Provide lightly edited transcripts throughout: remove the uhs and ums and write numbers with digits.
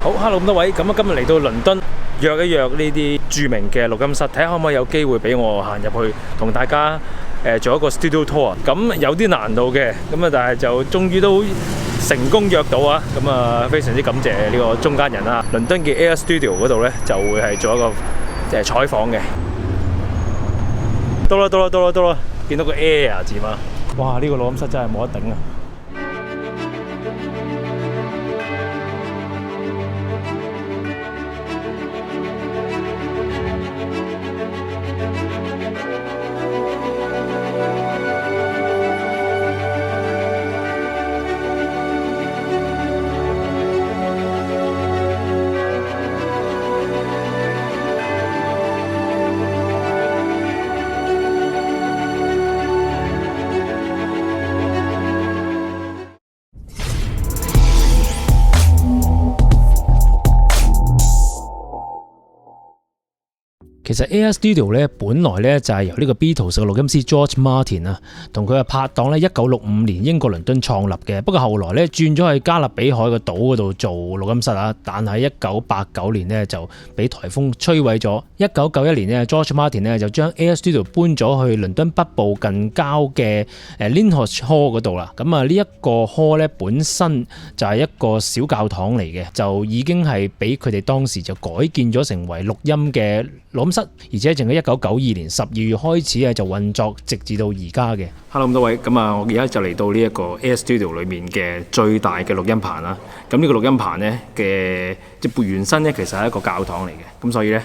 好 ，hello 咁多位，咁啊今日嚟到倫敦，約一約呢啲著名嘅錄音室，睇下可唔可以有機會俾我行入去，同大家做一個 studio tour。咁有啲難度嘅，咁啊但係就終於都成功約到啊！咁啊非常之感謝呢個中間人啊，倫敦嘅 Air Studio 嗰度咧就會係做一個採訪嘅。到啦，見到個 Air 字嘛，哇！呢個錄音室真係冇得頂啊！其實 Air Studio 咧，本來咧就係由呢個 Beatles 嘅錄音師 George Martin 啊，同佢嘅拍檔咧1965年英國倫敦創立嘅。不過後來咧轉咗去加勒比海個島嗰度做錄音室啊，但係1989年咧就俾颱風摧毀咗。1991年咧 George Martin 咧就將 Air Studio 搬咗去倫敦北部近郊嘅Lyndhurst Hall 嗰度啦。咁啊呢一個 hall 咧本身就係一個小教堂嚟嘅，就已經係俾佢哋當時就改建咗成為錄音嘅錄音室，而且淨係1992年12月開始就運作，直至到而家嘅。Hello 咁多位，咁啊，我而家就嚟到呢一個 Air Studio 裏面嘅最大嘅錄音棚啦。咁呢個錄音棚呢嘅即係原身呢，其實係一個教堂嚟嘅。咁所以呢，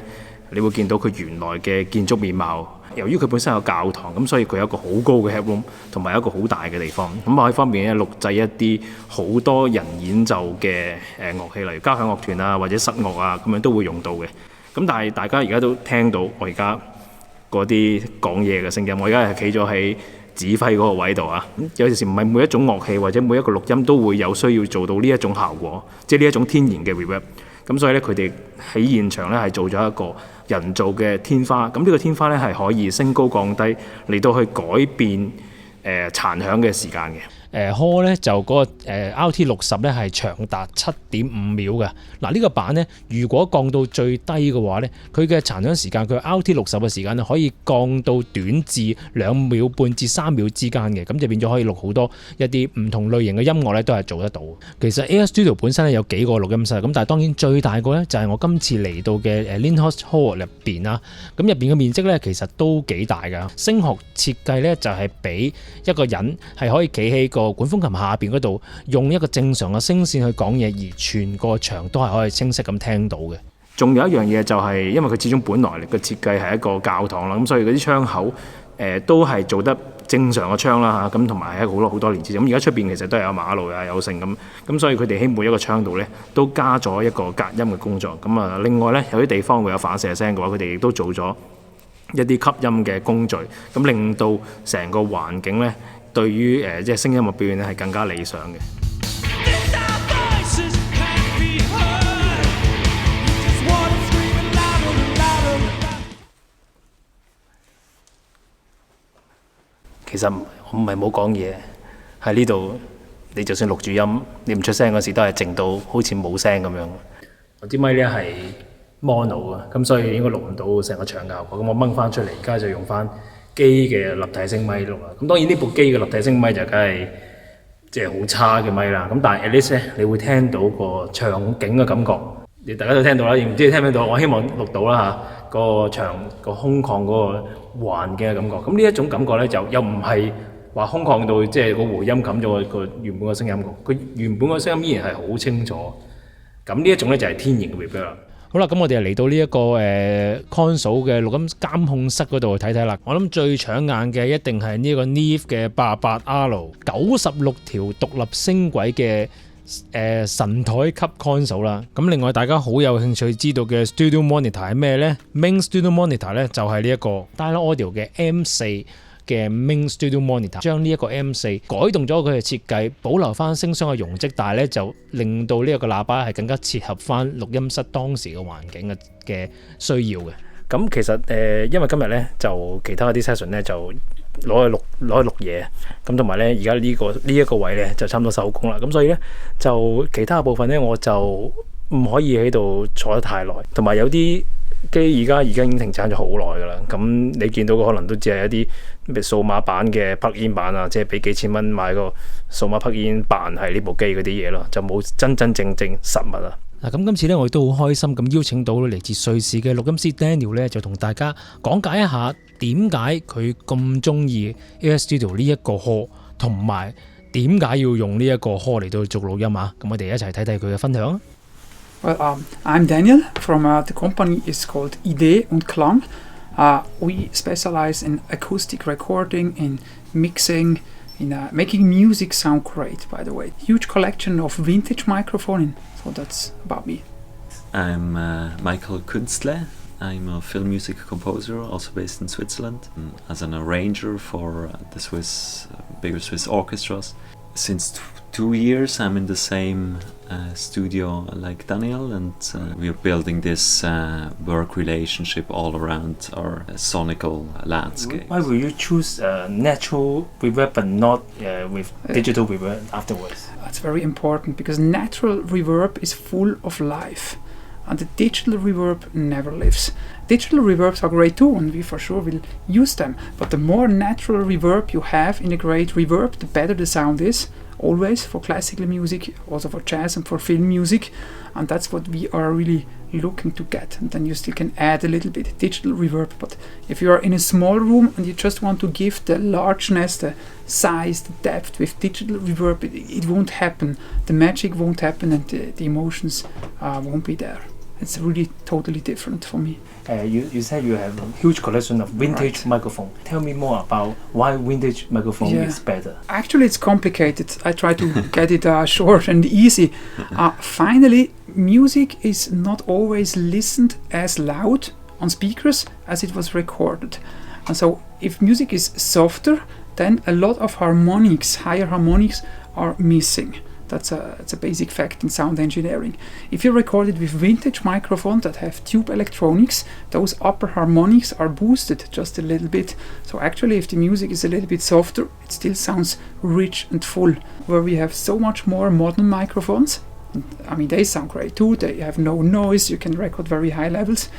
你會見到佢原來嘅建築面貌。由於佢本身有教堂，咁所以佢有一個好高嘅 headroom， 同埋一個好大嘅地方。咁可以方便咧錄製一啲好多人演奏嘅樂器，例如交響樂團啊或者室樂啊，咁樣都會用到嘅。咁但係大家而家都聽到我而家嗰啲講嘢嘅聲音，我而家係企咗喺指揮嗰個位度啊。有陣時唔係每一種樂器或者每一個錄音都會有需要做到呢一種效果，即係呢一種天然嘅 reverb。咁所以咧，佢哋喺現場咧係做咗一個人造嘅天花。咁呢個天花咧係可以升高降低，嚟到去改變殘響嘅時間嘅。Hall 咧就嗰個RT60咧係長達7.5秒嘅。嗱呢個版咧，如果降到最低嘅話咧，佢嘅殘響時間，佢 RT60嘅時間咧可以降到短至2秒半至3秒之間嘅，咁就變咗可以錄好多一啲唔同類型嘅音樂咧都係做得到。其實 Air Studio 本身咧有幾個錄音室，咁但係當然最大個咧就係我今次嚟到嘅Lyndhurst Hall 入邊啦。咁入邊嘅面積咧其實都幾大㗎。聲學設計咧就係俾一個人係可以企喺個管風琴下邊嗰度，用一個正常嘅聲線去講嘢，而全個場都係可以清晰咁聽到嘅。仲有一樣嘢就係，因為佢始終本來嘅設計係一個教堂啦，咁所以嗰啲窗口都係做得正常嘅窗啦嚇，咁同埋係好多年前。咁而家出邊其實都係有馬路啊，有剩咁所以佢哋喺每一個窗度咧都加咗一個隔音嘅工作。咁啊，另外咧有啲地方會有反射聲嘅話，佢哋亦都做咗一啲吸音嘅工序，咁令到成個環境咧對於即係聲音嘅表現咧係更加理想嘅。其實我唔係冇講嘢，喺呢度你就算錄住音，你唔出聲嗰時都係靜到好似冇聲咁樣。我支咪咧係 mono 啊，咁所以應該錄唔到成個場效果。咁我掹翻出嚟，而家就用翻機嘅立體聲咪錄啦。咁當然呢部機嘅立體聲咪就梗係即係好差嘅咪啦。咁但係 at least 咧，你會聽到個場景嘅感覺。你大家都聽到啦，唔知你聽唔聽到？我希望錄到啦嚇，個場個空曠嗰個環境嘅感覺。咁呢一種感覺咧，就又唔係話空曠到即係個回音冚咗個原本個聲音。佢原本個聲音依然係好清楚。咁呢一種咧就係天然嘅 reverb 啦。好啦，咁我哋嚟到呢一個console 嘅錄音監控室嗰度去睇睇啦。我諗最搶眼嘅一定係呢個 Neve 嘅 88R 96條獨立聲軌嘅神台級 console 啦。咁另外大家好有興趣知道嘅 Studio Monitor 係咩呢？ Main Studio Monitor 咧就係呢一個 Dialogue Audio 嘅 M4嘅 Main Studio Monitor， 將呢一個 M4 改動咗佢嘅設計，保留翻聲箱嘅容積，但係咧就令到呢一個喇叭係更加切合翻錄音室當時嘅環境嘅需要嘅。咁其實因為今日咧就其他啲 session 咧就攞去錄嘢，咁同埋咧而家呢一個位咧就差唔多收工啦，咁所以咧就其他嘅部分咧我就唔可以喺度坐得太耐，同埋有啲機而家已經停產咗好耐㗎啦。咁你見到嘅可能都只係一啲咩數碼版嘅 plug-in 版啊，即係俾幾千蚊買個數碼 plug-in 扮係呢部機嗰啲嘢咯，就冇真真正正實物啊。嗱，咁今次咧，我亦都好開心咁邀請到嚟自瑞士嘅錄音師 Daniel 咧，就同大家講解一下點解佢咁中意 AS Studio 呢一個 Hall， 同埋點解要用呢一個 Hall 嚟到做錄音啊！咁我哋一齊睇睇佢嘅分享。Well, I'm Daniel from the company is called Idee und Klang. We specialize in acoustic recording, in mixing, in making music sound great, by the way. Huge collection of vintage microphone, so that's about me. I'm Michael Künstler. I'm a film music composer, also based in Switzerland, as an arranger for the bigger Swiss orchestras. Since 2 years I'm in the same studio like Daniel, and we are building this work relationship all around our sonical landscape. Why will you choose natural reverb but not with digital reverb afterwards? That's very important because natural reverb is full of life and the digital reverb never lives. Digital reverbs are great too, and we for sure will use them, but the more natural reverb you have in a great reverb, the better the sound is, always, for classical music, also for jazz and for film music, and that's what we are really looking to get. And then you still can add a little bit digital reverb, but if you are in a small room and you just want to give the largeness, the size, the depth with digital reverb, it won't happen. The magic won't happen, and the emotions won't be there. It's really totally different for me. You said you have a huge collection of vintage microphone. Tell me more about why vintage microphone is better. Actually, it's complicated. I try to get it short and easy. Finally, music is not always listened as loud on speakers as it was recorded. And so if music is softer, then a lot of harmonics, higher harmonics, are missing. It's a basic fact in sound engineering. If you record it with vintage microphones that have tube electronics, those upper harmonics are boosted just a little bit. So actually, if the music is a little bit softer, it still sounds rich and full. Where we have so much more modern microphones, I mean, they sound great too. They have no noise. You can record very high levels.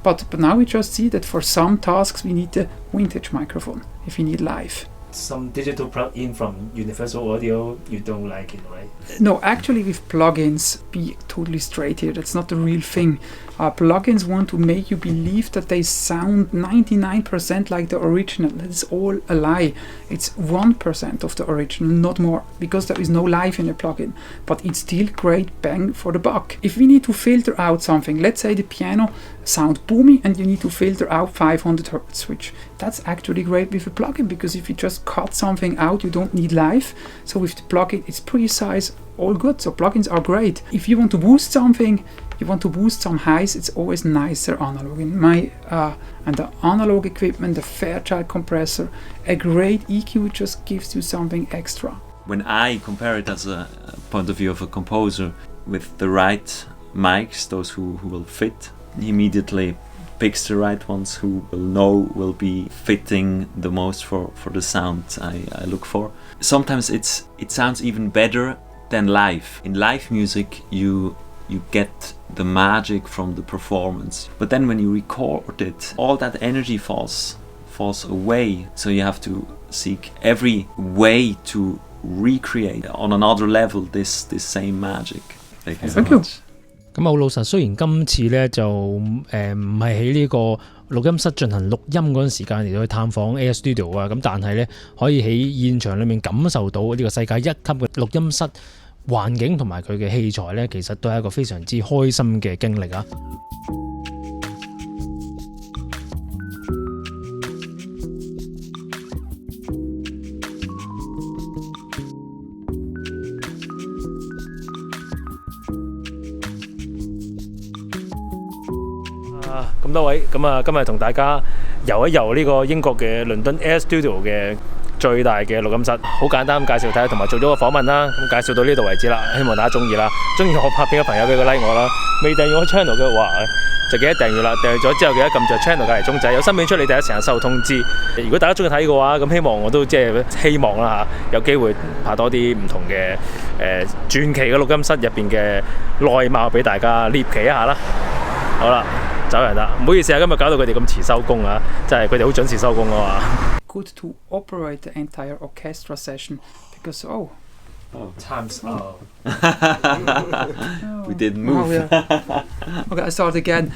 But now we just see that for some tasks we need the vintage microphone if we need live. Some digital plug-in from Universal Audio, you don't like it, right? No, actually with plugins, be totally straight here, that's not the real thing. Plugins want to make you believe that they sound 99% like the original. That's all a lie. It's 1% of the original, not more, because there is no live in a plugin. But it's still great bang for the buck. If we need to filter out something, let's say the piano sound boomy and you need to filter out 500 Hz switch. That's actually great with a plugin, because if you just cut something out, you don't need live. So with the plugin, it's precise, all good. So plugins are great. If you want to boost something, you want to boost some highs, it's always nicer analog. In my and the analog equipment, the Fairchild compressor, a great EQ just gives you something extra. When I compare it as a point of view of a composer with the right mics, those who will fit, he immediately picks the right ones who will be fitting the most for the sound I look for. Sometimes it sounds even better than live. In live music you get the magic from the performance, but then when you record it, all that energy falls away, so you have to seek every way to recreate on another level this same magic. Thank you. 咁好老實，雖然今次咧就唔係喺呢個錄音室進行錄音嗰陣時間嚟到去探訪 AS Studio 啊，咁但係咧可以喺現場裏面感受到呢個世界一級嘅錄音室環境同埋佢嘅器材咧，其實都係一個非常之開心嘅經歷啊！咁多位，咁啊今日同大家遊一遊呢個英國嘅倫敦 AS Studio 嘅最大嘅錄音室，好簡單咁介紹睇，同埋做咗個訪問啦。咁介紹到呢度為止啦，希望大家中意啦。中意我拍片嘅朋友俾個 like 我啦，未訂閱我 channel 嘅話就記得訂閱啦。訂閱咗之後記得撳著 channel 隔離鐘仔，有新片出你第一時間收通知。如果大家中意睇嘅話，咁希望我都即係希望啦嚇，有機會拍多啲唔同嘅傳奇嘅錄音室入邊嘅內貌俾大家獵奇一下啦。好啦，走人啦，唔好意思啊，今日搞到佢哋咁遲收工啊，真係佢哋好準時收工啊嘛。Good to operate the entire orchestra session because Time's up. We didn't move. yeah. Okay, I start again.